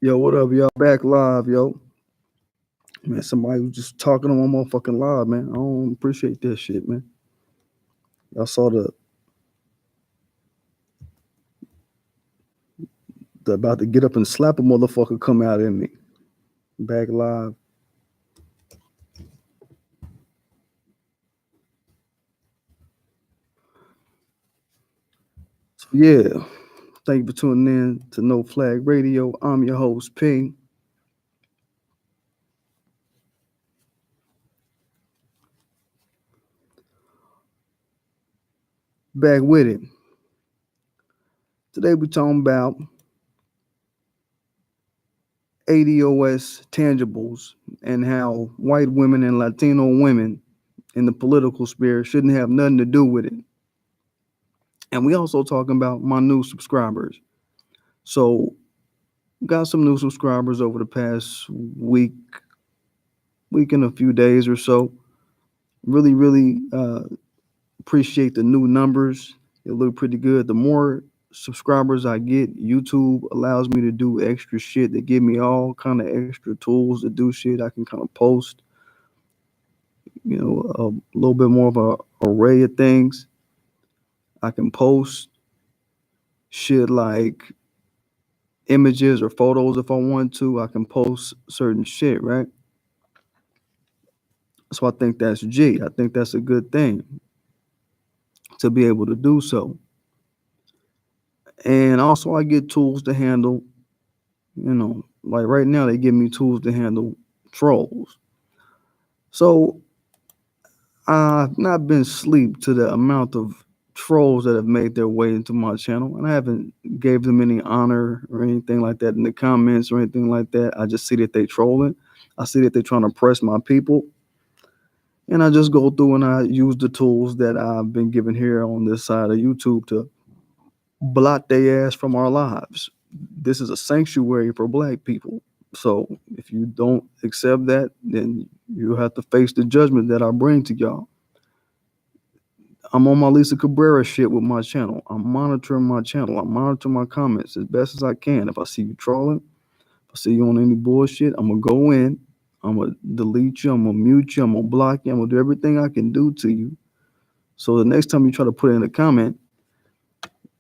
Yo, what up, y'all? Back live, yo. Man, somebody was just talking on my motherfucking live, man. I don't appreciate that shit, man. Y'all saw the about to get up and slap a motherfucker come out at me. Back live. So yeah, thank you for tuning in to No Flag Radio. I'm your host, P. Back with it. Today we're talking about ADOS tangibles and how white women and Latino women in the political sphere shouldn't have nothing to do with it. And we also talking about my new subscribers. So got some new subscribers over the past week and a few days or so. Really appreciate the new numbers. They look pretty good. The more subscribers I get, YouTube allows me to do extra shit. They give me all kind of extra tools to do shit. I can kind of post, a little bit more of a array of things. I can post shit like images or photos if I want to. I can post certain shit, right? So I think that's G. I think that's a good thing to be able to do so. And also I get tools to handle, like right now they give me tools to handle trolls. So I've not been asleep to the amount of trolls that have made their way into my channel, and I haven't gave them any honor or anything like that in the comments or anything like that. I just see that they trolling. I see that they're trying to press my people. And I just go through and I use the tools that I've been given here on this side of YouTube to block their ass from our lives. This is a sanctuary for black people. So if you don't accept that, then you have to face the judgment that I bring to y'all. I'm on my Lisa Cabrera shit with my channel. I'm monitoring my channel. I'm monitoring my comments as best as I can. If I see you trolling, if I see you on any bullshit, I'm going to go in. I'm going to delete you. I'm going to mute you. I'm going to block you. I'm going to do everything I can do to you. So the next time you try to put in a comment,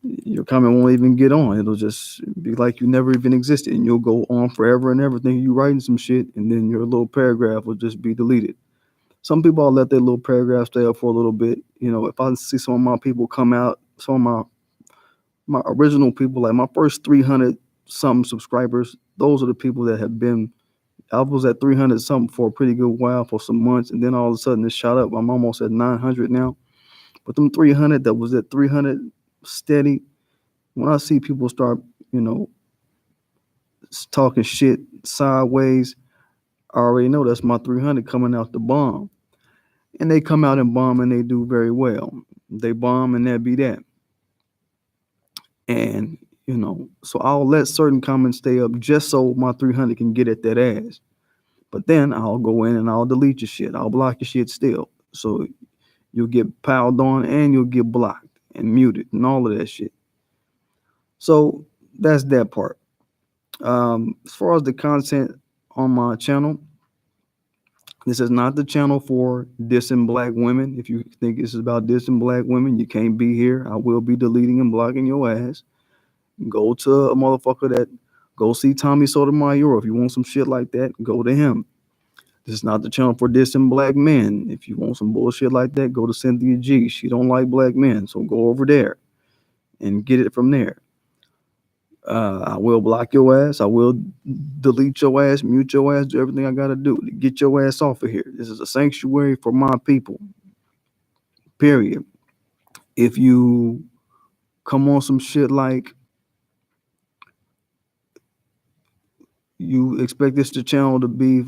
your comment won't even get on. It'll just be like you never even existed. And you'll go on forever and ever thinking you writing some shit. And then your little paragraph will just be deleted. Some people, I'll let their little paragraph stay up for a little bit. If I see some of my people come out, some of my original people, like my first 300 something subscribers, those are the people that have been. I was at 300 something for a pretty good while, for some months, and then all of a sudden it shot up. I'm almost at 900 now. But them 300 that was at 300 steady, when I see people start, talking shit sideways, I already know that's my 300 coming out the bomb. And they come out and bomb and they do very well. They bomb and that be that. And, so I'll let certain comments stay up just so my 300 can get at that ass. But then I'll go in and I'll delete your shit. I'll block your shit still. So you'll get piled on and you'll get blocked and muted and all of that shit. So that's that part. As far as the content on my channel, this is not the channel for dissing black women. If you think this is about dissing black women, you can't be here. I will be deleting and blocking your ass. Go to a motherfucker go see Tommy Sotomayor. If you want some shit like that, go to him. This is not the channel for dissing black men. If you want some bullshit like that, go to Cynthia G. She don't like black men, so go over there and get it from there. I will block your ass. I will delete your ass, mute your ass, do everything I got to do to get your ass off of here. This is a sanctuary for my people, period. If you come on some shit like you expect this channel to be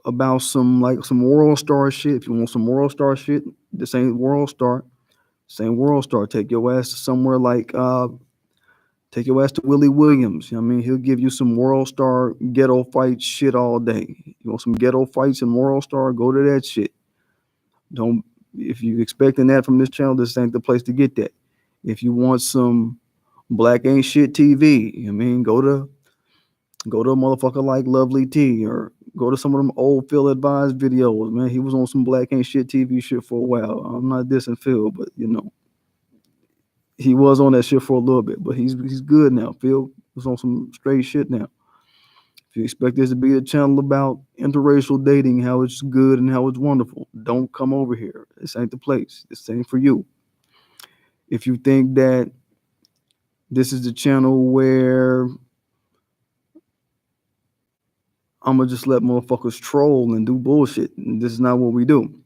about some World Star shit, if you want some World Star shit, this ain't World Star. This ain't World Star. Take your ass to somewhere like take your ass to Willie Williams. He'll give you some World Star ghetto fight shit all day. You want some ghetto fights in World Star? Go to that shit. If you expecting that from this channel, this ain't the place to get that. If you want some black ain't shit TV, go to Go to a motherfucker like Lovely T, or go to some of them old Phil Advised videos, man. He was on some Black Ain't Shit TV shit for a while. I'm not dissing Phil, but he was on that shit for a little bit, but he's good now. Phil was on some straight shit now. If you expect this to be a channel about interracial dating, how it's good and how it's wonderful, don't come over here. This ain't the place. This ain't for you. If you think that this is the channel where I'm gonna just let motherfuckers troll and do bullshit, and this is not what we do.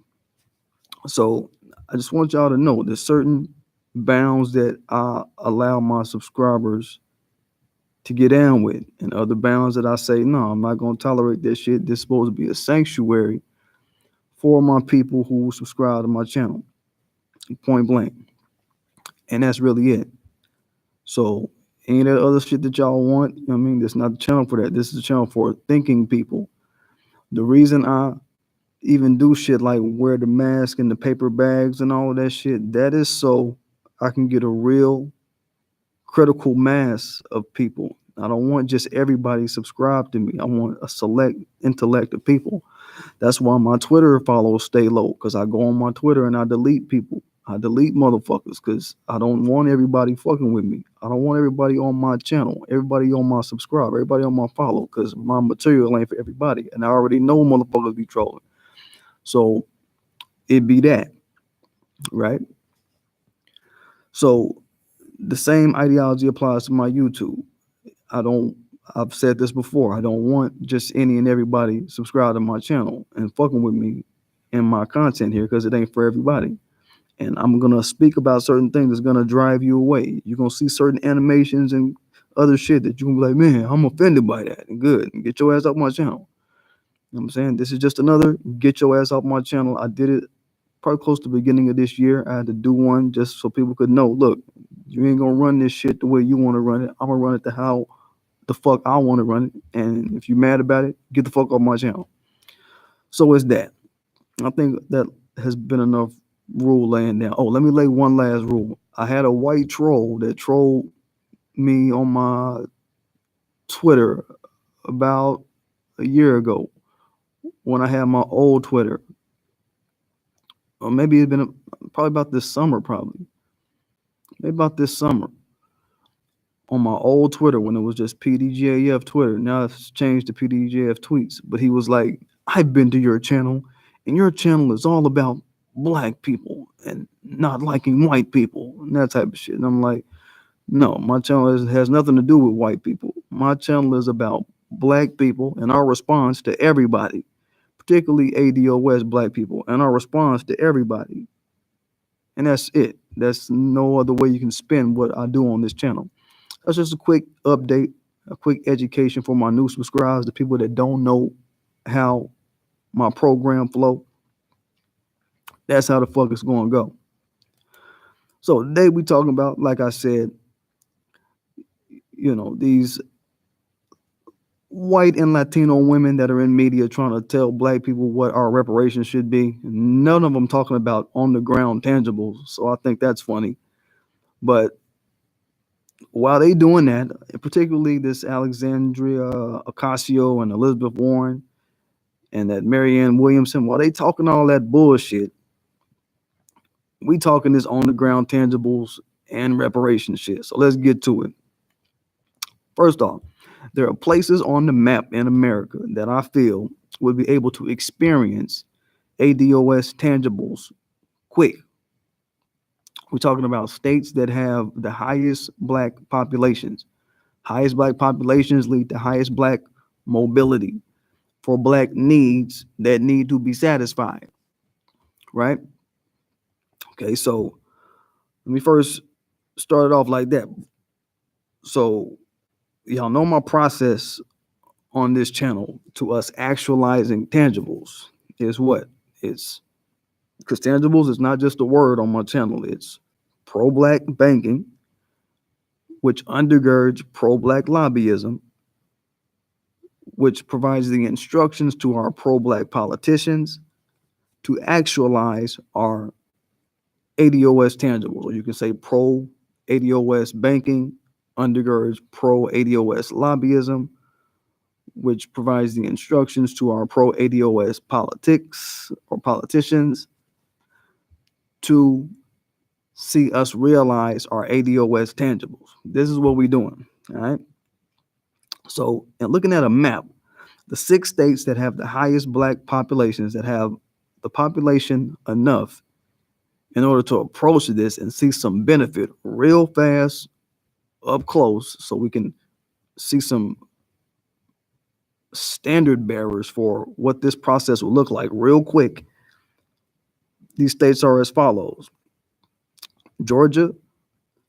So I just want y'all to know there's certain bounds that I allow my subscribers to get down with, and other bounds that I say, no, I'm not gonna tolerate this shit. This is supposed to be a sanctuary for my people who subscribe to my channel. Point blank. And that's really it. So any of that other shit that y'all want, I mean, that's not the channel for that. This is the channel for thinking people. The reason I even do shit like wear the mask and the paper bags and all of that shit, that is so I can get a real critical mass of people. I don't want just everybody subscribed to me. I want a select intellect of people. That's why my Twitter follows stay low, because I go on my Twitter and I delete people. I delete motherfuckers because I don't want everybody fucking with me. I don't want everybody on my channel, everybody on my subscribe, everybody on my follow, because my material ain't for everybody. And I already know motherfuckers be trolling. So it be that, right? So the same ideology applies to my YouTube. I've said this before, I don't want just any and everybody subscribe to my channel and fucking with me and my content here, because it ain't for everybody. And I'm going to speak about certain things that's going to drive you away. You're going to see certain animations and other shit that you're going to be like, man, I'm offended by that. And good. And get your ass off my channel. You know what I'm saying? This is just another get your ass off my channel. I did it probably close to the beginning of this year. I had to do one just so people could know, look, you ain't going to run this shit the way you want to run it. I'm going to run it to how the fuck I want to run it. And if you're mad about it, get the fuck off my channel. So it's that. I think that has been enough rule laying down. Oh, let me lay one last rule. I had a white troll that trolled me on my Twitter about a year ago when I had my old Twitter. Or maybe it's been probably about this summer, Maybe about this summer. On my old Twitter when it was just PDGAF Twitter. Now it's changed to PDGAF tweets. But he was like, I've been to your channel, and your channel is all about black people and not liking white people and that type of shit. And I'm like, no, my channel has nothing to do with white people. My channel is about black people and our response to everybody, particularly ADOS black people, and our response to everybody. And that's it. That's no other way you can spin what I do on this channel. That's just a quick update, a quick education for my new subscribers, the people that don't know how my program flow. That's how the fuck it's going to go. So today we talking about, like I said, these white and Latino women that are in media trying to tell black people what our reparations should be. None of them talking about on the ground tangibles. So I think that's funny. But while they doing that, particularly this Alexandria Ocasio and Elizabeth Warren and that Marianne Williamson, while they talking all that bullshit, we talking this on the ground tangibles and reparation shit. So let's get to it. First off, there are places on the map in America that I feel would be able to experience ADOS tangibles quick. We're talking about states that have the highest black populations. Highest black populations lead to highest black mobility for black needs that need to be satisfied, right? Okay, so let me first start it off like that. So y'all know my process on this channel to us actualizing tangibles is what? It's because tangibles is not just a word on my channel. It's pro-black banking, which undergirds pro-black lobbyism, which provides the instructions to our pro-black politicians to actualize our ADOS tangibles, or you can say pro-ADOS banking undergirds pro-ADOS lobbyism, which provides the instructions to our pro-ADOS politics or politicians to see us realize our ADOS tangibles. This is what we're doing, all right? So, and looking at a map, the 6 states that have the highest black populations, that have the population enough in order to approach this and see some benefit real fast up close, so we can see some standard bearers for what this process will look like real quick. These states are as follows: Georgia,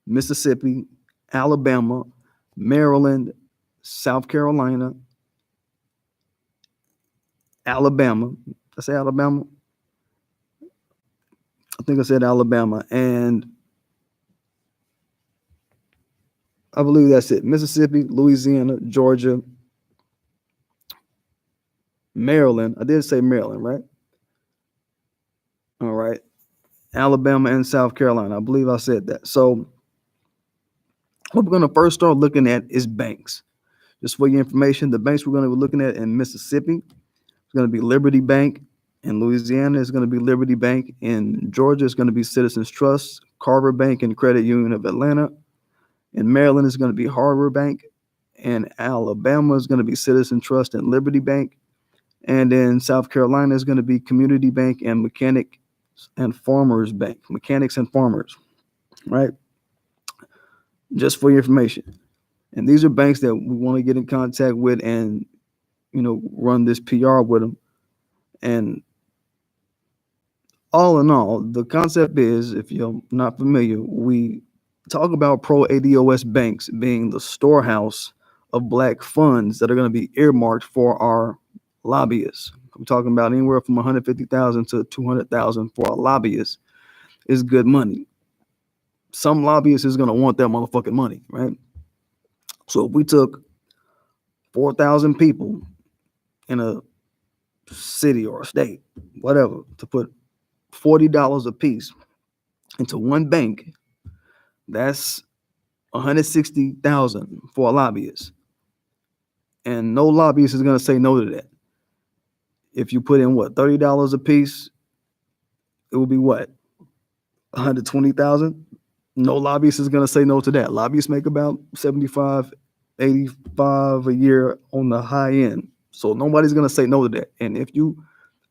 Mississippi, Alabama, Maryland, South Carolina, Alabama. I say Alabama? I think I said Alabama. And I believe that's it. Mississippi, Louisiana, Georgia, Maryland. I did say Maryland, right? All right. Alabama and South Carolina. I believe I said that. So what we're going to first start looking at is banks. Just for your information, the banks we're going to be looking at in Mississippi is going to be Liberty Bank. In Louisiana, it's going to be Liberty Bank. In Georgia, it's going to be Citizens Trust, Carver Bank, and Credit Union of Atlanta. In Maryland, it's going to be Harbor Bank. In Alabama, it's going to be Citizen Trust and Liberty Bank. And in South Carolina, it's going to be Community Bank and Mechanics and Farmers Bank. Mechanics and Farmers, right? Just for your information. And these are banks that we want to get in contact with and, run this PR with them. And all in all, the concept is, if you're not familiar, we talk about pro-ADOS banks being the storehouse of black funds that are going to be earmarked for our lobbyists. I'm talking about anywhere from $150,000 to $200,000 for a lobbyist is good money. Some lobbyist is going to want that motherfucking money, right? So if we took 4,000 people in a city or a state, whatever, to put $40 a piece into one bank, that's $160,000 for a lobbyist. And no lobbyist is going to say no to that. If you put in $30 a piece, it will be what? $120,000? No lobbyist is going to say no to that. Lobbyists make about 75, 85 a year on the high end. So nobody's going to say no to that. And if you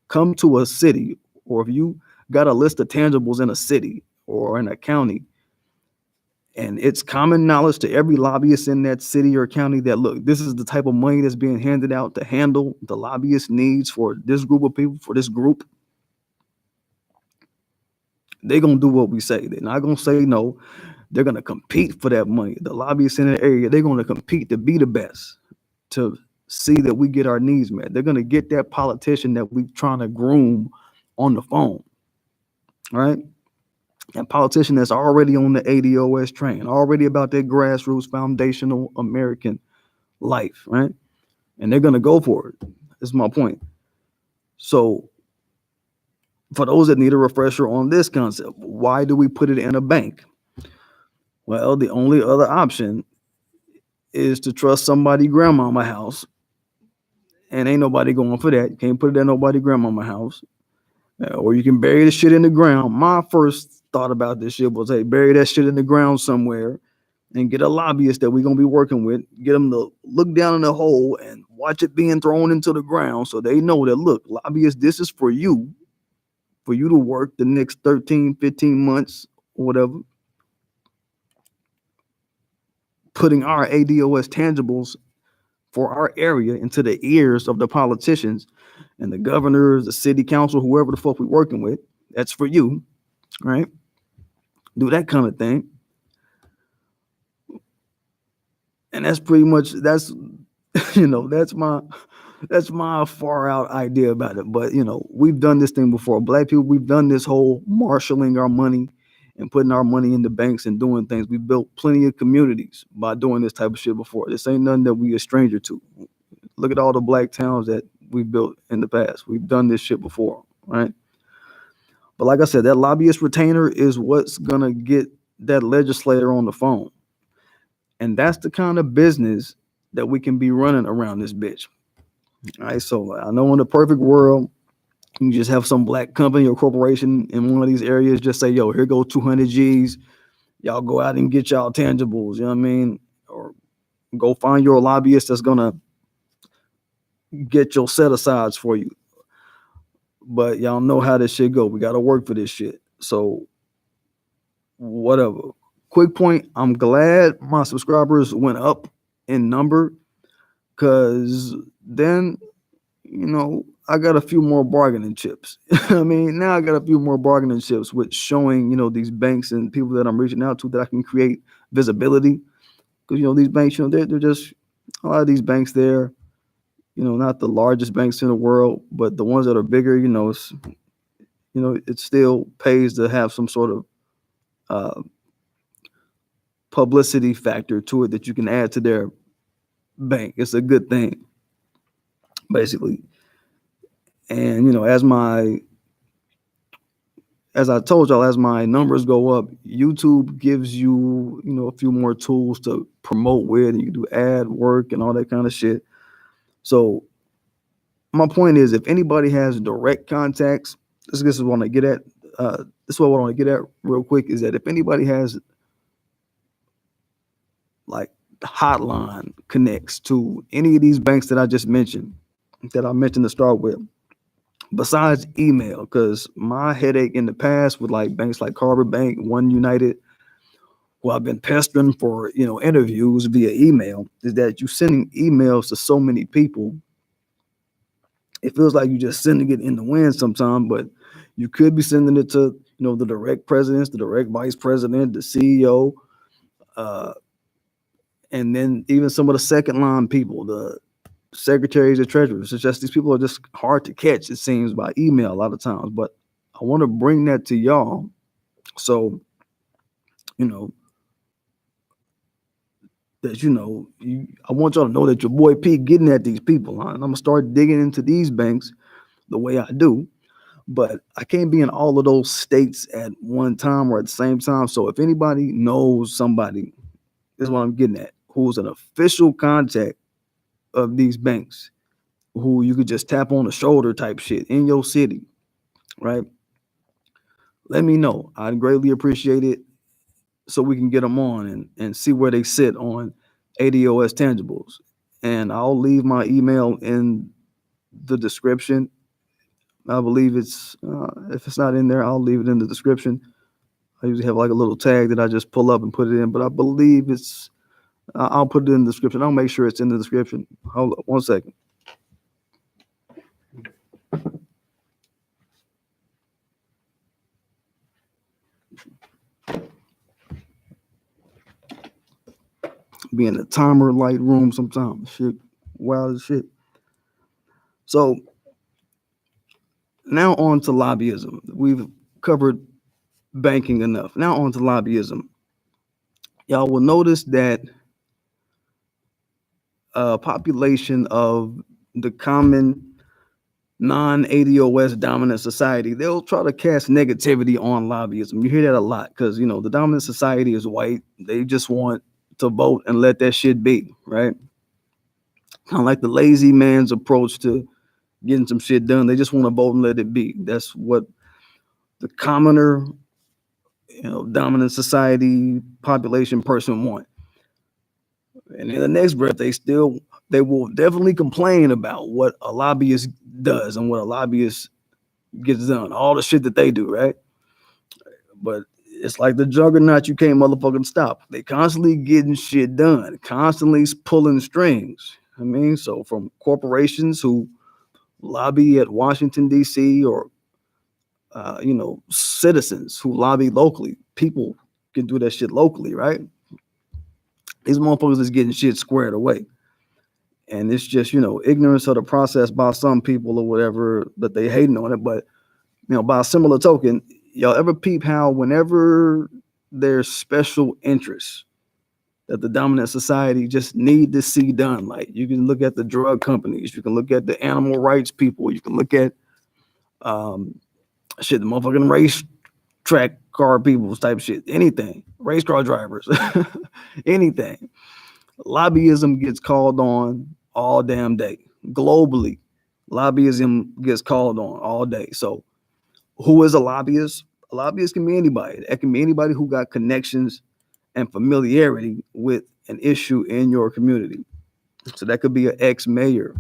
come to a city, or if you got a list of tangibles in a city or in a county, and it's common knowledge to every lobbyist in that city or county that, look, this is the type of money that's being handed out to handle the lobbyist needs for this group of people, for this group, they're going to do what we say. They're not going to say no. They're going to compete for that money. The lobbyists in the area, they're going to compete to be the best, to see that we get our needs met. They're going to get that politician that we're trying to groom on the phone, right? That politician that's already on the ADOS train, already about that grassroots foundational American life, right? And they're going to go for it. That's my point. So for those that need a refresher on this concept, why do we put it in a bank? Well, the only other option is to trust somebody grandmama house, and ain't nobody going for that. You can't put it in nobody grandmama house. Or you can bury the shit in the ground. My first thought about this shit was, hey, bury that shit in the ground somewhere and get a lobbyist that we're going to be working with, get them to look down in the hole and watch it being thrown into the ground so they know that, look, lobbyists, this is for you to work the next 13, 15 months or whatever, putting our ADOS tangibles for our area into the ears of the politicians and the governors, the city council, whoever the fuck we're working with. That's for you, right? Do that kind of thing. And that's pretty much, that's my far out idea about it. But, we've done this thing before. Black people, we've done this whole marshaling our money and putting our money in the banks and doing things. We built plenty of communities by doing this type of shit before. This ain't nothing that we a stranger to. Look at all the black towns that we built in the past. We've done this shit before, right? But like I said, that lobbyist retainer is what's going to get that legislator on the phone. And that's the kind of business that we can be running around this bitch. All right, so I know in the perfect world, you just have some black company or corporation in one of these areas just say, yo, here go 200 G's. Y'all go out and get y'all tangibles, you know what I mean? Or go find your lobbyist that's going to get your set-asides for you. But y'all know how this shit go. We got to work for this shit. So whatever. Quick point, I'm glad my subscribers went up in number because then, I got a few more bargaining chips. I mean, now I got a few more bargaining chips with showing, these banks and people that I'm reaching out to that I can create visibility. Because, these banks, they're just, a lot of these banks there, not the largest banks in the world, but the ones that are bigger, it still pays to have some sort of publicity factor to it that you can add to their bank. It's a good thing, basically. And, as I told y'all, as my numbers go up, YouTube gives you, a few more tools to promote with, and you do ad work and all that kind of shit. So my point is, if anybody has direct contacts, this is what I want to get at. This is what I want to get at real quick is that if anybody has like hotline connects to any of these banks that I just mentioned, to start with, besides email, because my headache in the past with like banks like Carver Bank, One United, who I've been pestering for, interviews via email, is that you sending emails to so many people. It feels like you're just sending it in the wind sometimes, but you could be sending it to, the direct presidents, the direct vice president, the CEO, and then even some of the second line people, the secretaries or treasurers. It's just these people are just hard to catch, it seems, by email a lot of times. But I want to bring that to y'all. So, that, I want y'all to know that your boy P getting at these people. And I'm going to start digging into these banks the way I do. But I can't be in all of those states at one time or at the same time. So if anybody knows somebody, this is what I'm getting at, who's an official contact of these banks, who you could just tap on the shoulder type shit in your city, right? Let me know. I'd greatly appreciate it so we can get them on and see where they sit on ADOS tangibles. And I'll leave my email in the description. I believe it's, if it's not in there, I'll leave it in the description. I usually have like a little tag that I just pull up and put it in, but I believe I'll put it in the description. I'll make sure it's in the description. Hold up 1 second. Be in the timer light room sometimes. Shit, wild as shit. So now on to lobbyism. We've covered banking enough. Now on to lobbyism. Y'all will notice that a population of the common non-ADOS dominant society, they'll try to cast negativity on lobbyism. You hear that a lot because, the dominant society is white. They just want to vote and let that shit be, right? Kind of like the lazy man's approach to getting some shit done. They just want to vote and let it be. That's what the commoner, dominant society population person want. And in the next breath, they will definitely complain about what a lobbyist does and what a lobbyist gets done, all the shit that they do, right? But it's like the juggernaut you can't motherfucking stop. They constantly getting shit done, constantly pulling strings. I mean, so from corporations who lobby at Washington, D.C., or, citizens who lobby locally. People can do that shit locally, right? These motherfuckers is getting shit squared away. And it's just, ignorance of the process by some people or whatever, that they hating on it. But, by a similar token, y'all ever peep how whenever there's special interests that the dominant society just need to see done, like you can look at the drug companies, you can look at the animal rights people, you can look at the motherfucking race track car people type shit, anything, race car drivers, anything. Lobbyism gets called on all damn day. Globally, lobbyism gets called on all day. So who is a lobbyist? A lobbyist can be anybody. It can be anybody who got connections and familiarity with an issue in your community. So that could be an ex-mayor,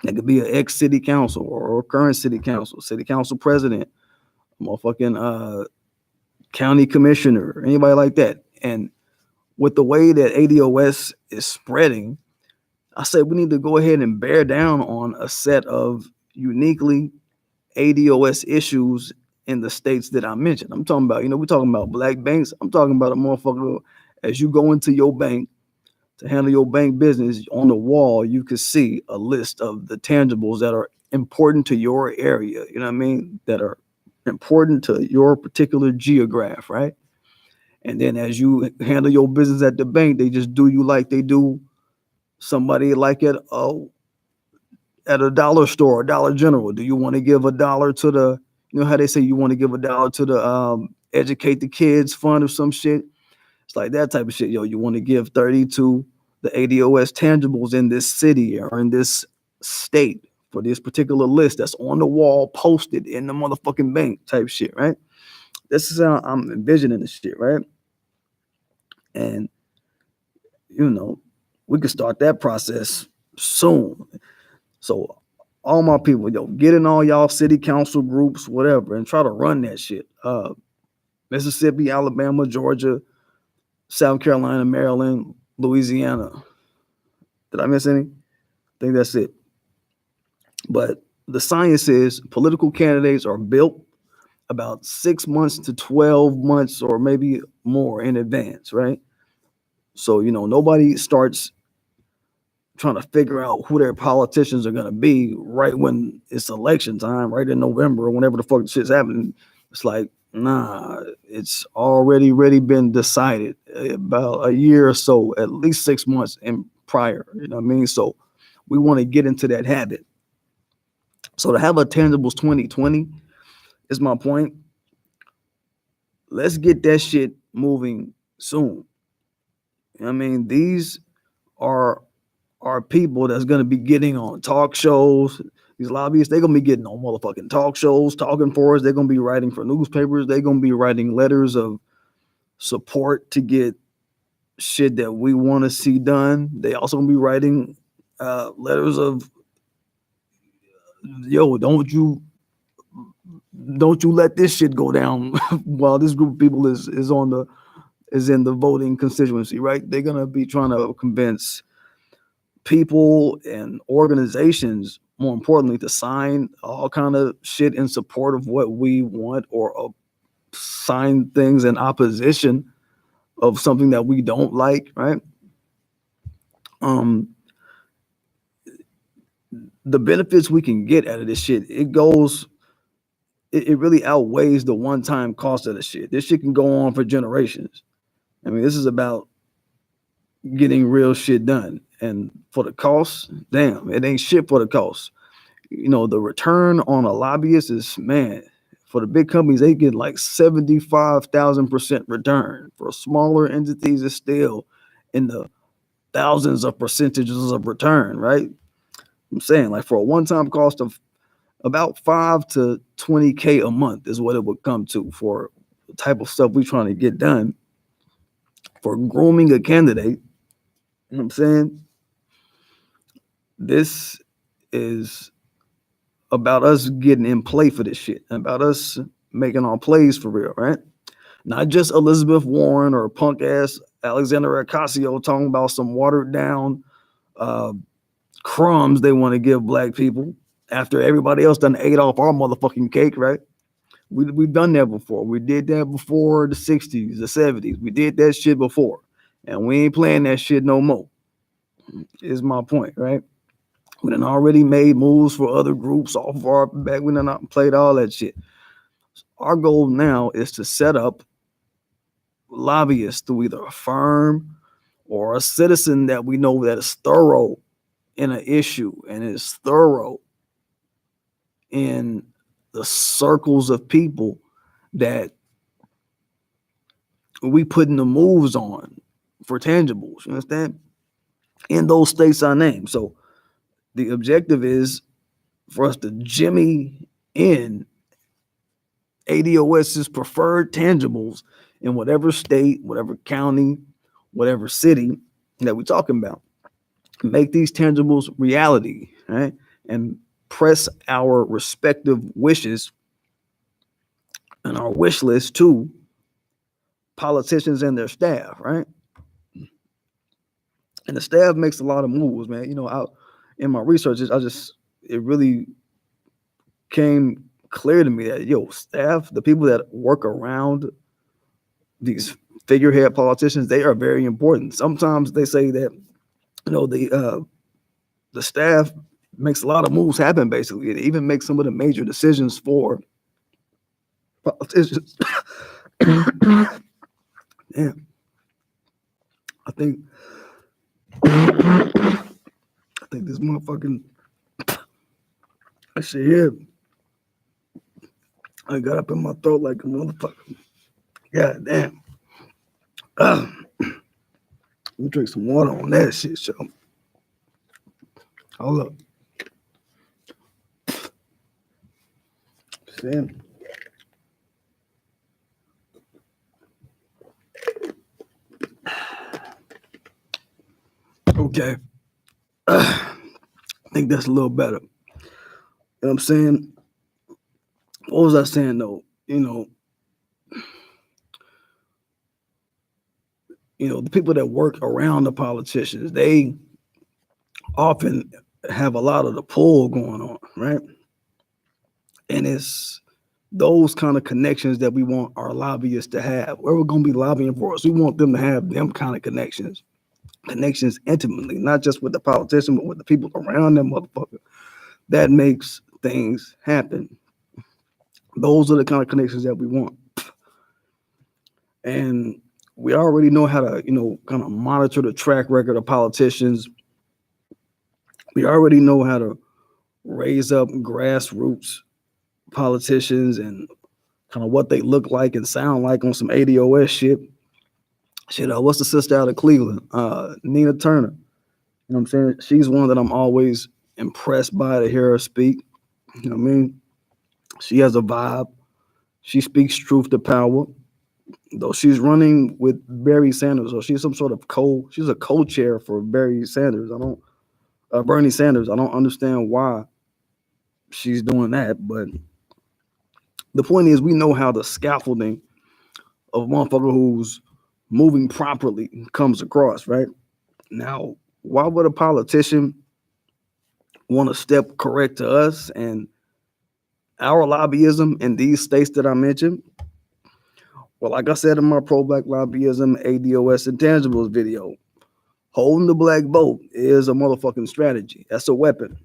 that could be an ex-city council or current city council president, motherfucking county commissioner, anybody like that. And with the way that ADOS is spreading, I said we need to go ahead and bear down on a set of uniquely ADOS issues in the states that I mentioned. I'm talking about, we're talking about black banks. I'm talking about a motherfucker, as you go into your bank to handle your bank business, on the wall, you could see a list of the tangibles that are important to your area, you know what I mean? That are important to your particular geograph, right? And then as you handle your business at the bank, they just do you like they do somebody like at a dollar store or Dollar General. Do you want to give $1 to the, how they say you want to give $1 to the educate the kids fund or some shit? It's like that type of shit. Yo, you want to give 30 to the ADOS tangibles in this city or in this state for this particular list that's on the wall posted in the motherfucking bank type shit, right? This is how I'm envisioning this shit, right? And, we can start that process soon. So all my people, yo, get in all y'all city council groups, whatever, and try to run that shit. Mississippi, Alabama, Georgia, South Carolina, Maryland, Louisiana. Did I miss any? I think that's it. But the science is political candidates are built about 6 months to 12 months or maybe more in advance, right? So, nobody starts trying to figure out who their politicians are going to be right when it's election time, right in November or whenever the fuck shit's happening. It's like, nah, it's already been decided about a year or so, at least 6 months in prior, you know what I mean? So we want to get into that habit. So to have a tangibles 2020 is my point. Let's get that shit moving soon. You know what I mean? These are people that's going to be getting on talk shows. These lobbyists, they're going to be getting on motherfucking talk shows, talking for us. They're going to be writing for newspapers. They're going to be writing letters of support to get shit that we want to see done. They also going to be writing letters of, yo, don't you let this shit go down while this group of people is in the voting constituency, right? They're going to be trying to convince people and organizations, more importantly, to sign all kind of shit in support of what we want, or sign things in opposition of something that we don't like, right? The benefits we can get out of this shit, it really outweighs the one-time cost of the shit. This shit can go on for generations. I mean, this is about getting real shit done. And for the cost, damn, it ain't shit for the cost. The return on a lobbyist is, man, for the big companies, they get like 75,000% return. For smaller entities, it's still in the thousands of percentages of return, right? I'm saying, like, for a one-time cost of about 5 to 20K a month is what it would come to for the type of stuff we're trying to get done. For grooming a candidate, you know what I'm saying? This is about us getting in play for this shit, about us making our plays for real, right? Not just Elizabeth Warren or punk ass Alexander Ocasio talking about some watered down crumbs they want to give black people after everybody else done ate off our motherfucking cake, right? We've done that before. We did that before the 60s, the 70s. We did that shit before, and we ain't playing that shit no more, is my point, right? We done already made moves for other groups off of our back. We done played all that shit. Our goal now is to set up lobbyists through either a firm or a citizen that we know that is thorough in an issue and is thorough in the circles of people that we putting the moves on for tangibles. You understand? in those states I named. So the objective is for us to jimmy in ADOS's preferred tangibles in whatever state, whatever county, whatever city that we're talking about. Make these tangibles reality, right? And press our respective wishes and our wish list to politicians and their staff, right? And the staff makes a lot of moves, man. In my research, it really came clear to me that staff, the people that work around these figurehead politicians, they are very important. Sometimes they say that the staff makes a lot of moves happen. Basically, it even makes some of the major decisions for politicians. Damn, I think this motherfucking shit here, I got up in my throat like a motherfucker. God damn. Let me drink some water on that shit, yo. Hold up. Sam. Okay. I think that's a little better. You know what I'm saying? What was I saying though? The people that work around the politicians, they often have a lot of the pull going on, right? And it's those kind of connections that we want our lobbyists to have. Where we're going to be lobbying for us, we want them to have them kind of connections intimately, not just with the politician, but with the people around them, motherfucker. That makes things happen. Those are the kind of connections that we want. And we already know how to, kind of monitor the track record of politicians. We already know how to raise up grassroots politicians and kind of what they look like and sound like on some ADOS shit. What's the sister out of Cleveland? Nina Turner. You know what I'm saying? She's one that I'm always impressed by to hear her speak. You know what I mean? She has a vibe. She speaks truth to power. Though she's running with Bernie Sanders, or she's some sort of she's a co-chair for Bernie Sanders. Bernie Sanders. I don't understand why she's doing that, but the point is we know how the scaffolding of a motherfucker who's moving properly comes across, right? Now, why would a politician want to step correct to us and our lobbyism in these states that I mentioned? Well, like I said in my pro-black lobbyism ADOS intangibles video, holding the black vote is a motherfucking strategy. That's a weapon.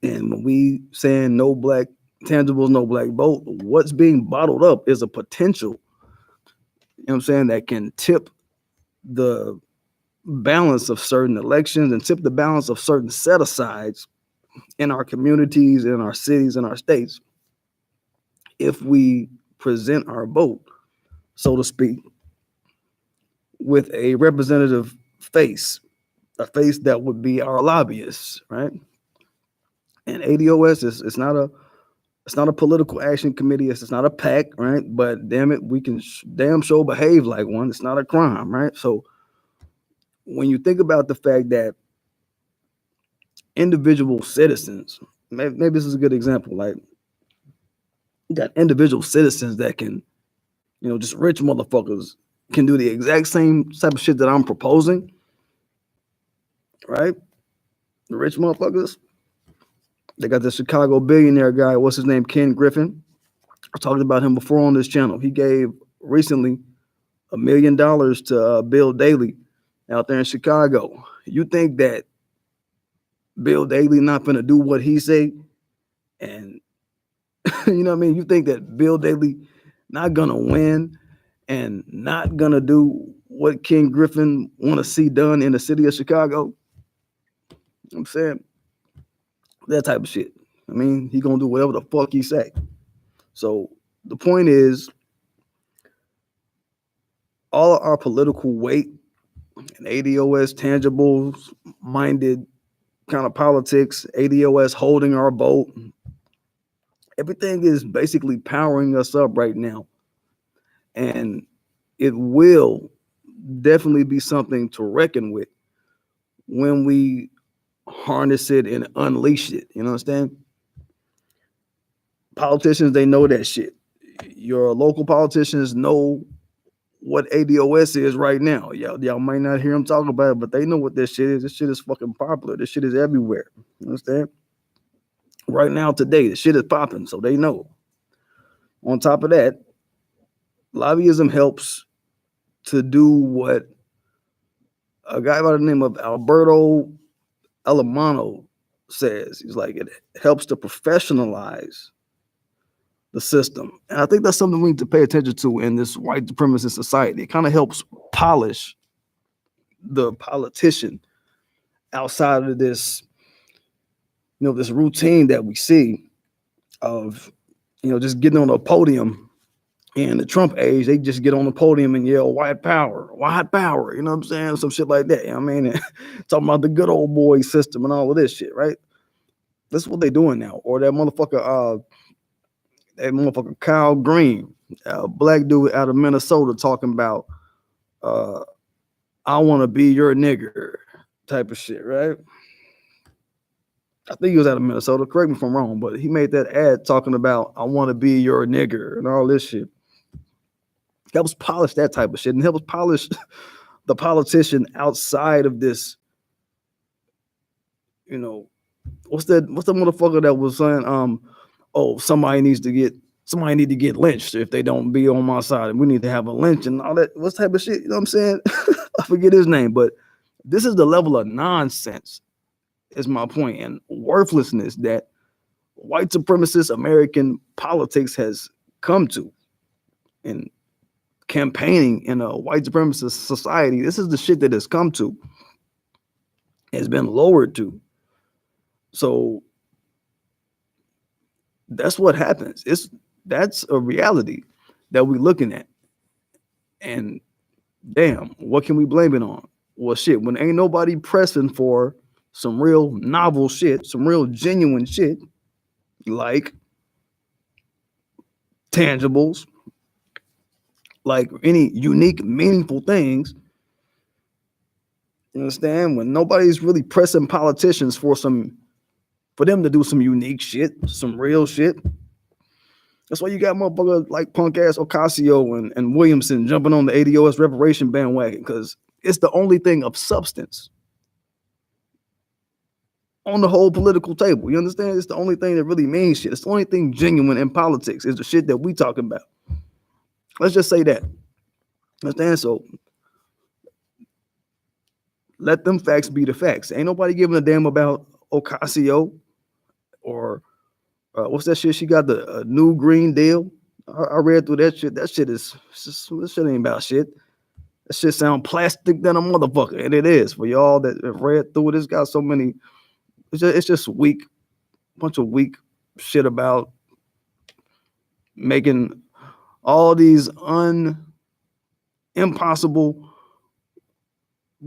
And when we saying no black tangibles, no black vote, what's being bottled up is a potential, that can tip the balance of certain elections and tip the balance of certain set-asides in our communities, in our cities, in our states, if we present our vote, so to speak, with a representative face, a face that would be our lobbyists, right? And ADOS it's not a political action committee. It's not a PAC, right? But damn it, we can damn sure behave like one. It's not a crime, right? So when you think about the fact that individual citizens, maybe this is a good example, like you got individual citizens that can, just rich motherfuckers can do the exact same type of shit that I'm proposing, right? The rich motherfuckers, they got the Chicago billionaire guy, what's his name, Ken Griffin. I talked about him before on this channel. He gave recently $1 million to Bill Daley out there in Chicago. You think that Bill Daley not gonna do what he say? And you know what I mean? You think that Bill Daley not gonna win and not gonna do what Ken Griffin want to see done in the city of Chicago? I'm saying that type of shit. I mean, he gonna do whatever the fuck he say. So the point is, all of our political weight and ADOS tangibles minded kind of politics, ADOS holding our boat. Everything is basically powering us up right now. And it will definitely be something to reckon with when we harness it and unleash it. You understand? Politicians, they know that shit. Your local politicians know what ADOS is right now. Y'all might not hear them talk about it, but they know what this shit is. This shit is fucking popular. This shit is everywhere. You understand? Right now, today, the shit is popping, so they know. On top of that, lobbyism helps to do what a guy by the name of Alberto Alemano says. He's like, it helps to professionalize the system. And I think that's something we need to pay attention to in this white supremacist society. It kind of helps polish the politician outside of this, this routine that we see of, just getting on a podium. In the Trump age, they just get on the podium and yell white power, you know what I'm saying? Some shit like that. You know what I mean? Talking about the good old boy system and all of this shit, right? That's what they're doing now. Or that motherfucker Kyle Green, a black dude out of Minnesota, talking about I want to be your nigger type of shit, right? I think he was out of Minnesota. Correct me if I'm wrong, but he made that ad talking about I want to be your nigger and all this shit. Helps polish that type of shit and helps polish the politician outside of this. What's the motherfucker that was saying, somebody need to get lynched if they don't be on my side, and we need to have a lynch and all that. What type of shit? You know what I'm saying? I forget his name, but this is the level of nonsense, is my point, and worthlessness that white supremacist American politics has come to. And campaigning in a white supremacist society, this is the shit that has come to, has been lowered to. So that's what happens. That's a reality that we're looking at. And damn, what can we blame it on? Well, shit, when ain't nobody pressing for some real novel shit, some real genuine shit, like tangibles, like any unique, meaningful things. You understand? When nobody's really pressing politicians for them to do some unique shit, some real shit. That's why you got motherfuckers like punk ass Ocasio and Williamson jumping on the ADOS reparation bandwagon, because it's the only thing of substance on the whole political table. You understand? It's the only thing that really means shit. It's the only thing genuine in politics is the shit that we talking about. Let's just say that. Understand? So let them facts be the facts. Ain't nobody giving a damn about Ocasio or what's that shit? She got the new Green Deal. I read through that shit. That shit ain't about shit. That shit sound plastic than a motherfucker, and it is. For y'all that have read through it, it's got so many. It's just weak, bunch of weak shit about making all these impossible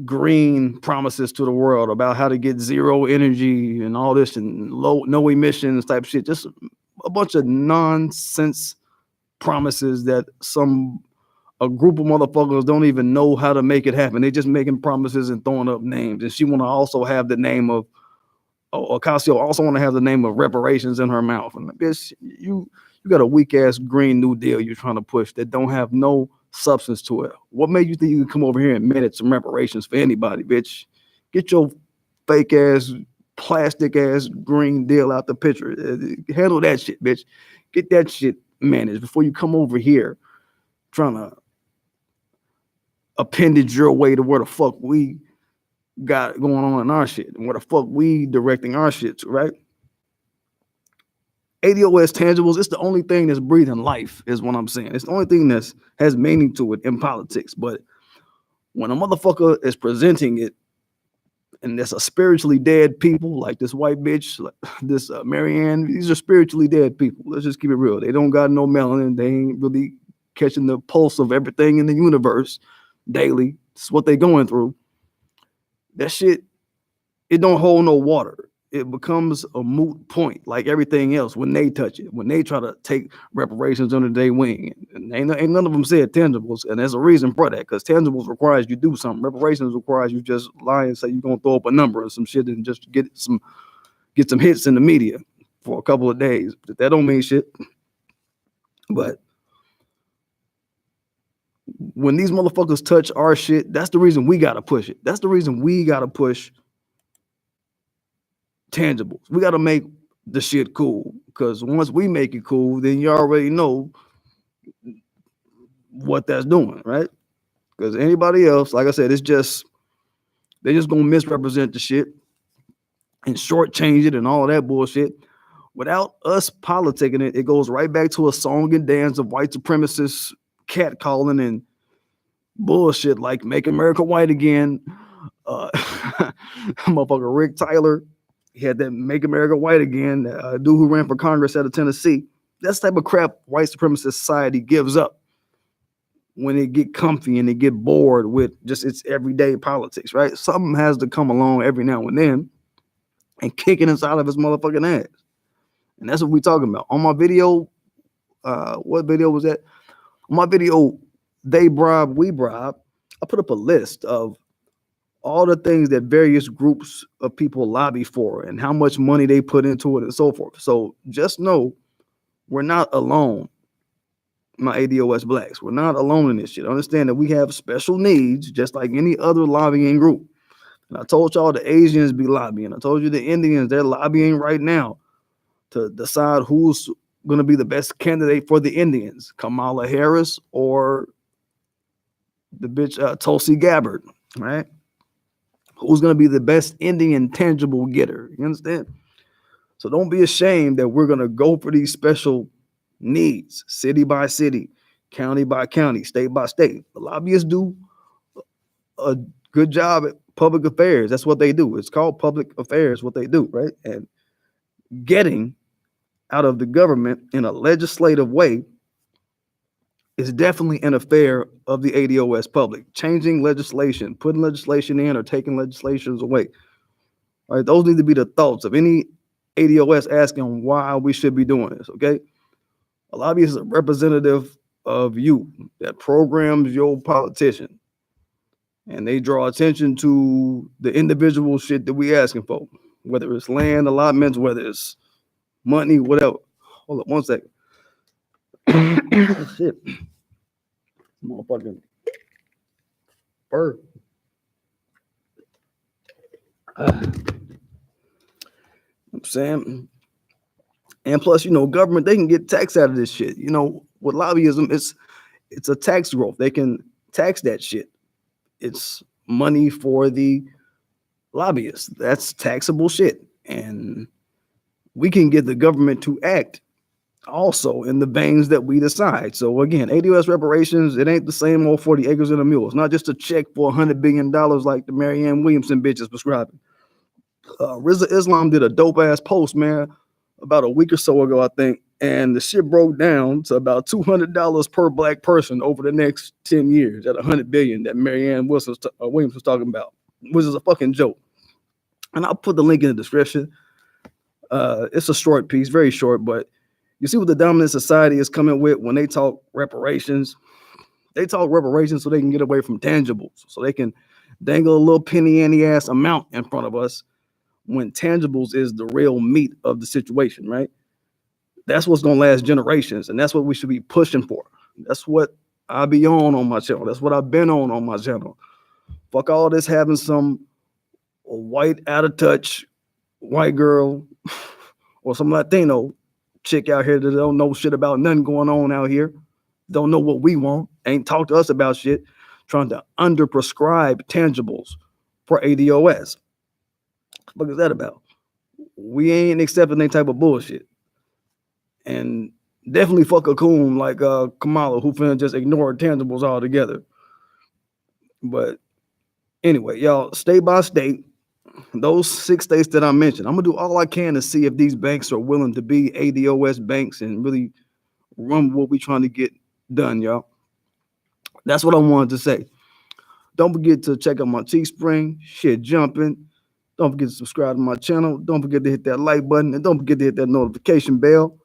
green promises to the world about how to get zero energy and all this and no emissions type shit. Just a bunch of nonsense promises that a group of motherfuckers don't even know how to make it happen. They just making promises and throwing up names. And she want to also have the name of Ocasio also want to have the name of reparations in her mouth. And bitch, you got a weak ass Green New Deal you're trying to push that don't have no substance to it. What made you think you could come over here and minute some reparations for anybody, bitch? Get your fake ass, plastic ass Green Deal out the picture. Handle that shit, bitch. Get that shit managed before you come over here trying to appendage your way to where the fuck we got going on in our shit and where the fuck we directing our shit to, right? ADOS tangibles, it's the only thing that's breathing life, is what I'm saying. It's the only thing that has meaning to it in politics. But when a motherfucker is presenting it and there's a spiritually dead people like this white bitch, like this Marianne, these are spiritually dead people. Let's just keep it real. They don't got no melanin. They ain't really catching the pulse of everything in the universe daily. It's what they going through. that shit, it don't hold no water. It becomes a moot point, like everything else, when they touch it, when they try to take reparations under their wing. And ain't none of them said tangibles, and there's a reason for that, because tangibles requires you do something. Reparations requires you just lie and say you're gonna throw up a number or some shit and just get some hits in the media for a couple of days. That don't mean shit. But when these motherfuckers touch our shit, that's the reason we gotta push it. That's the reason we gotta push tangibles. We got to make the shit cool, because once we make it cool, then you already know what that's doing, right? Because anybody else, like I said, they're just gonna misrepresent the shit and shortchange it and all that bullshit. Without us politicking it, it goes right back to a song and dance of white supremacists catcalling and bullshit like "Make America White Again." Motherfucker Rick Tyler, he had that "Make America White Again," dude who ran for Congress out of Tennessee. That's the type of crap white supremacist society gives up when they get comfy and they get bored with just its everyday politics, right? Something has to come along every now and then and kick it inside of his motherfucking ass. And that's what we're talking about. On my video, what video was that? On my video, They Bribe, We Bribe, I put up a list of all the things that various groups of people lobby for and how much money they put into it and so forth. So just know we're not alone, my ADOS blacks. We're not alone in this shit. Understand that we have special needs just like any other lobbying group. And I told y'all the Asians be lobbying. I told you the Indians, they're lobbying right now to decide who's going to be the best candidate for the Indians, Kamala Harris or the bitch Tulsi Gabbard, right? Who's going to be the best Indian tangible getter? You understand? So don't be ashamed that we're going to go for these special needs, city by city, county by county, state by state. The lobbyists do a good job at public affairs. That's what they do. It's called public affairs, what they do, right? And getting out of the government in a legislative way is definitely an affair of the ADOS public. Changing legislation, putting legislation in or taking legislations away. All right, those need to be the thoughts of any ADOS asking why we should be doing this, okay? A lobbyist is a representative of you that programs your politician. And they draw attention to the individual shit that we asking for, whether it's land allotments, whether it's money, whatever. Hold up 1 second. Shit. Motherfucking fur. I'm saying. And plus, government, they can get tax out of this shit. With lobbyism, it's a tax growth. They can tax that shit. It's money for the lobbyists. That's taxable shit. And we can get the government to act also in the veins that we decide. So again, ADOS reparations, it ain't the same old 40 acres and a mule. It's not just a check for $100 billion like the Marianne Williamson bitch is prescribing. Rizza Islam did a dope ass post, man, about a week or so ago, I think. And the shit broke down to about $200 per black person over the next 10 years at $100 billion that Marianne Williams was talking about, which is a fucking joke. And I'll put the link in the description. It's a short piece, very short, but you see what the dominant society is coming with when they talk reparations. They talk reparations so they can get away from tangibles, so they can dangle a little penny ante ass amount in front of us when tangibles is the real meat of the situation, right? That's what's going to last generations, and that's what we should be pushing for. That's what I be on my channel. That's what I've been on my channel. Fuck all this having some white out of touch white girl or some Latino chick out here that don't know shit about nothing going on out here, don't know what we want, ain't talk to us about shit, trying to underprescribe tangibles for ADOS. What the fuck is that about? We ain't accepting any type of bullshit. And definitely fuck a coon like Kamala, who finna just ignore tangibles altogether. But anyway, y'all, state by state, those 6 states that I mentioned, I'm gonna do all I can to see if these banks are willing to be ADOS banks and really run what we trying to get done, y'all. That's what I wanted to say. Don't forget to check out my Teespring. Shit jumping. Don't forget to subscribe to my channel. Don't forget to hit that like button. And don't forget to hit that notification bell.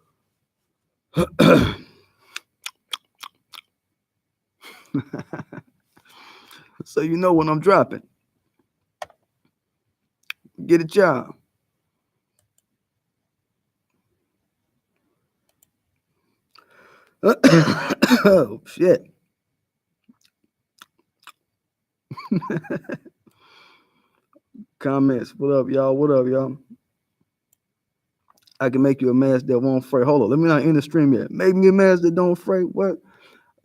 So you know when I'm dropping. Get it, y'all. Oh, shit. Comments. What up, y'all? What up, y'all? I can make you a mask that won't fray. Hold on. Let me not end the stream yet. Make me a mask that don't fray. What?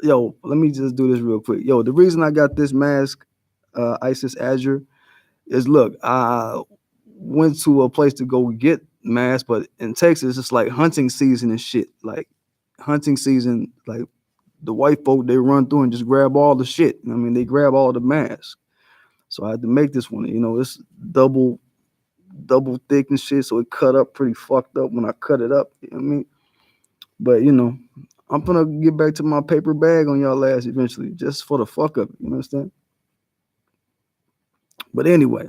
Yo, let me just do this real quick. Yo, the reason I got this mask, Isis Azure, is look, I went to a place to go get masks, but in Texas, it's like hunting season and shit. Like hunting season, like the white folk, they run through and just grab all the shit. I mean, they grab all the masks. So I had to make this one. You know, it's double thick and shit, so it cut up pretty fucked up when I cut it up. You know what I mean? But you know, I'm gonna get back to my paper bag on y'all ass eventually, just for the fuck of it. You understand? But anyway,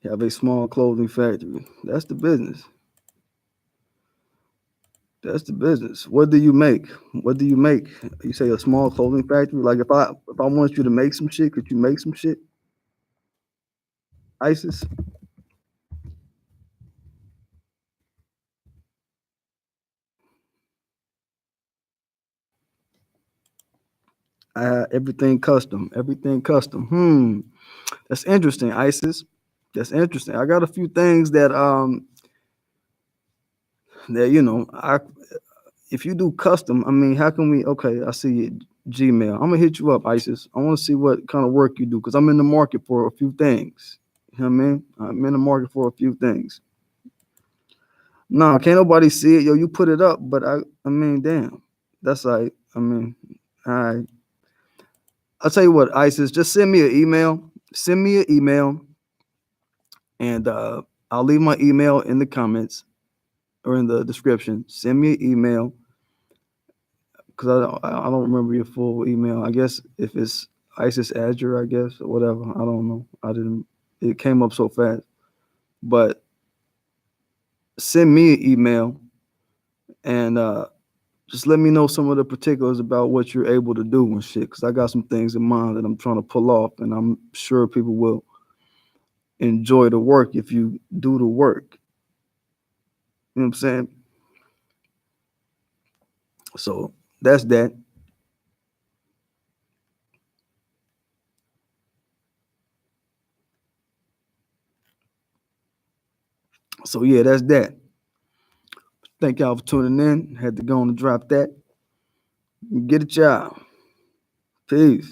have a small clothing factory. That's the business. That's the business. What do you make? What do you make? You say a small clothing factory. Like if I want you to make some shit, could you make some shit? ISIS. Everything custom. Everything custom. That's interesting, ISIS. That's interesting. I got a few things that you know, if you do custom, I mean, how can we? Okay, I see it, Gmail. I'm gonna hit you up, ISIS. I want to see what kind of work you do because I'm in the market for a few things. You know what I mean? I'm in the market for a few things. No, can't nobody see it, yo. You put it up, but I mean, damn, that's like, I mean, all right. I'll tell you what, ISIS, just send me an email. Send me an email, and I'll leave my email in the comments or in the description. Send me an email because I don't remember your full email. I guess if it's ISIS Azure, I guess, or whatever. I don't know. I didn't. It came up so fast, but send me an email and just let me know some of the particulars about what you're able to do and shit. Because I got some things in mind that I'm trying to pull off, and I'm sure people will enjoy the work if you do the work. You know what I'm saying? So that's that. So yeah, that's that. Thank y'all for tuning in. Had to go on and drop that. Get it, y'all. Peace.